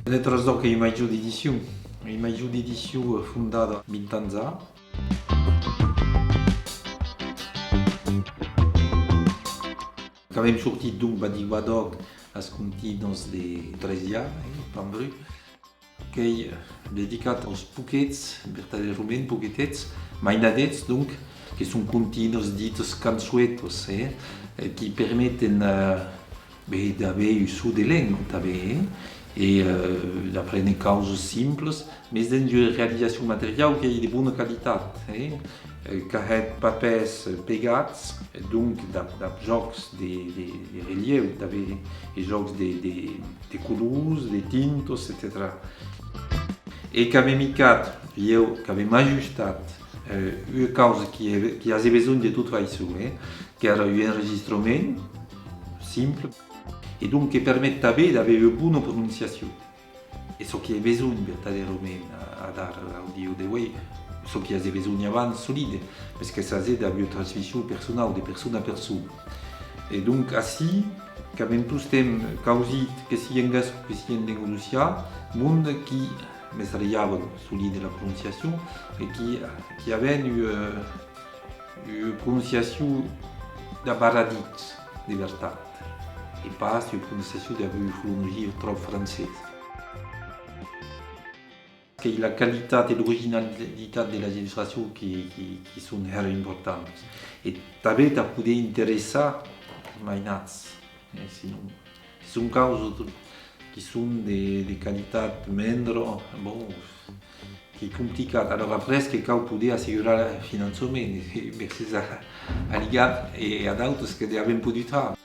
Letras doc è mai giù di edizione, è mai giù di edizione fondata 20 anni fa. Quand même sorti donc di Guadoc as contidos de Tresia, Pambru, che dedicat aos puquets, verdaderos romen puquetets, mainadets donc, que sont contidos ditos cansuetos, qui permettent d'haver su de lengua també, e d'apprendre causes simples, mais dans une réalisation matérielle qui est de bonne qualité. Carret papers pegats, donc de jocs de relief, de jocs de colors, de tintos, etc. Et qu'avait mis quatre, qu'avait ajustat une cause qui avait besoin de toute façon, qui era un enregistrement simple, et donc qui permet d'avoir une bonne prononciation. Et ce qui est besoin verdaderamente à dar l'audio de way, ce qui a besoin avant solide, parce que ça aide à une transmission personnelle, de personne à personne. Et donc ainsi, quand même tous les causes que si en gas que si en négociation, monde qui me seriaven solide la prononciation et qui avait une prononciation d'abaradit, de verdade. Et pas une prononciation d'une phonologie trop française. Que la qualité et l'originalité de la illustration qui sont importantes. Et també t'as pu intéresser mainats. Sinon, sont causes qui sont de qualité moindre, bon, qui est compliqué. Alors après, ce que cau poder assegurar le financement, grâce à l'IGAP et à d'autres que devaient pas du temps.